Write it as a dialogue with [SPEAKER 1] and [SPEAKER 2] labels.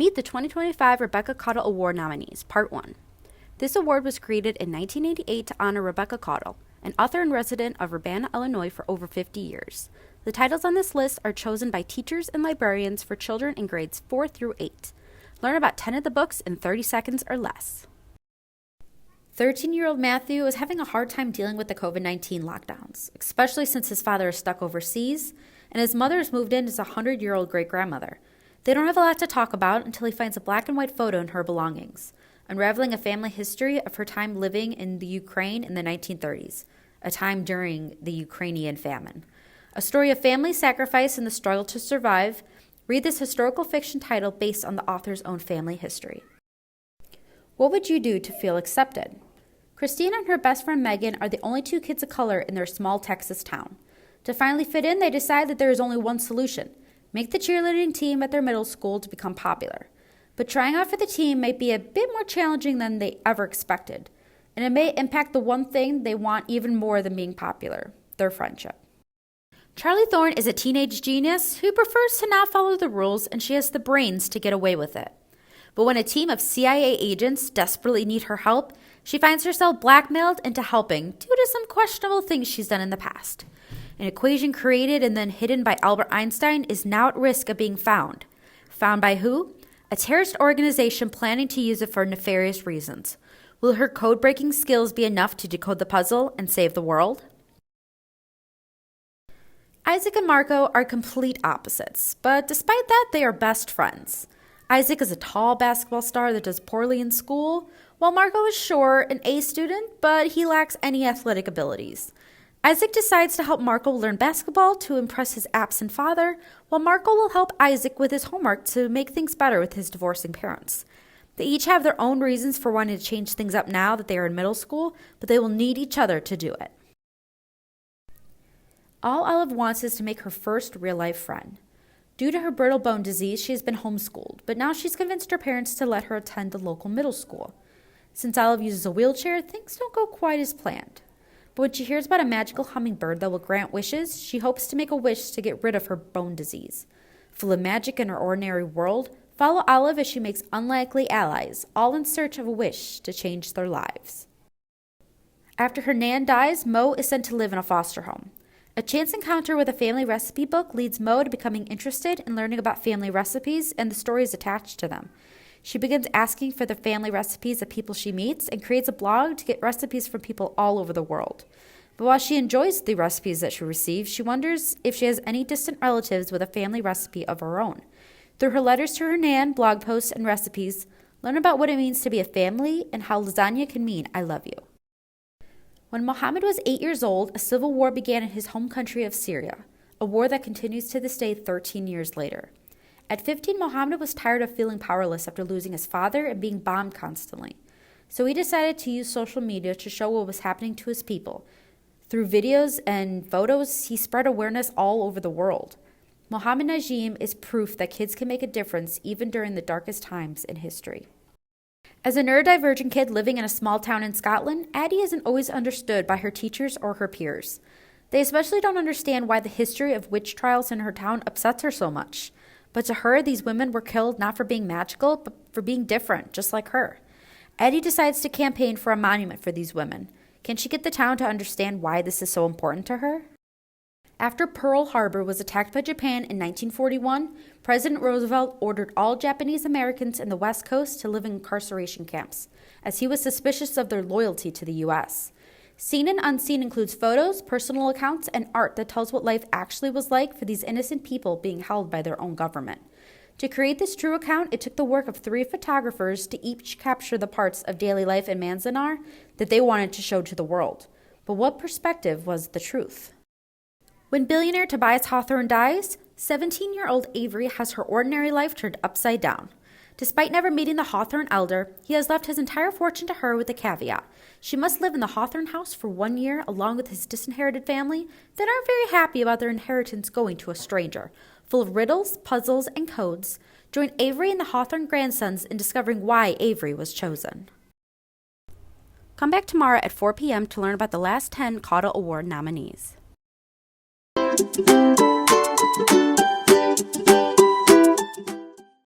[SPEAKER 1] Meet the 2025 Rebecca Caudill Award nominees, Part 1. This award was created in 1988 to honor Rebecca Caudill, an author and resident of Urbana, Illinois for over 50 years. The titles on this list are chosen by teachers and librarians for children in grades 4 through 8. Learn about 10 of the books in 30 seconds or less. 13-year-old Matthew is having a hard time dealing with the COVID-19 lockdowns, especially since his father is stuck overseas and his mother has moved in as a 100-year-old great-grandmother. They don't have a lot to talk about until he finds a black and white photo in her belongings, unraveling a family history of her time living in the Ukraine in the 1930s, a time during the Ukrainian famine. A story of family sacrifice and the struggle to survive. Read this historical fiction title based on the author's own family history. What would you do to feel accepted? Christina and her best friend Megan are the only two kids of color in their small Texas town. To finally fit in, they decide that there is only one solution: make the cheerleading team at their middle school to become popular. But trying out for the team may be a bit more challenging than they ever expected, and it may impact the one thing they want even more than being popular: their friendship. Charlie Thorne is a teenage genius who prefers to not follow the rules, and she has the brains to get away with it. But when a team of CIA agents desperately need her help, she finds herself blackmailed into helping due to some questionable things she's done in the past. An equation created and then hidden by Albert Einstein is now at risk of being found. Found by who? A terrorist organization planning to use it for nefarious reasons. Will her code-breaking skills be enough to decode the puzzle and save the world? Isaac and Marco are complete opposites, but despite that, they are best friends. Isaac is a tall basketball star that does poorly in school, while Marco is short, an A student, but he lacks any athletic abilities. Isaac decides to help Marco learn basketball to impress his absent father, while Marco will help Isaac with his homework to make things better with his divorcing parents. They each have their own reasons for wanting to change things up now that they are in middle school, but they will need each other to do it. All Olive wants is to make her first real-life friend. Due to her brittle bone disease, she has been homeschooled, but now she's convinced her parents to let her attend the local middle school. Since Olive uses a wheelchair, things don't go quite as planned. But when she hears about a magical hummingbird that will grant wishes, she hopes to make a wish to get rid of her bone disease. Full of magic in her ordinary world, follow Olive as she makes unlikely allies, all in search of a wish to change their lives. After her nan dies, Mo is sent to live in a foster home. A chance encounter with a family recipe book leads Mo to becoming interested in learning about family recipes and the stories attached to them. She begins asking for the family recipes of people she meets and creates a blog to get recipes from people all over the world. But while she enjoys the recipes that she receives, she wonders if she has any distant relatives with a family recipe of her own. Through her letters to her nan, blog posts, and recipes, learn about what it means to be a family and how lasagna can mean I love you. When Muhammad was 8 years old, a civil war began in his home country of Syria, a war that continues to this day 13 years later. At 15, Muhammad was tired of feeling powerless after losing his father and being bombed constantly. So he decided to use social media to show what was happening to his people. Through videos and photos, he spread awareness all over the world. Muhammad Najim is proof that kids can make a difference even during the darkest times in history. As a neurodivergent kid living in a small town in Scotland, Addie isn't always understood by her teachers or her peers. They especially don't understand why the history of witch trials in her town upsets her so much. But to her, these women were killed not for being magical, but for being different, just like her. Addie decides to campaign for a monument for these women. Can she get the town to understand why this is so important to her? After Pearl Harbor was attacked by Japan in 1941, President Roosevelt ordered all Japanese Americans in the West Coast to live in incarceration camps, as he was suspicious of their loyalty to the U.S. Seen and Unseen includes photos, personal accounts, and art that tells what life actually was like for these innocent people being held by their own government. To create this true account, it took the work of 3 photographers to each capture the parts of daily life in Manzanar that they wanted to show to the world. But what perspective was the truth? When billionaire Tobias Hawthorne dies, 17-year-old Avery has her ordinary life turned upside down. Despite never meeting the Hawthorne elder, he has left his entire fortune to her with a caveat. She must live in the Hawthorne house for 1 year along with his disinherited family that aren't very happy about their inheritance going to a stranger. Full of riddles, puzzles, and codes, join Avery and the Hawthorne grandsons in discovering why Avery was chosen. Come back tomorrow at 4 p.m. to learn about the last 10 Caudill Award nominees.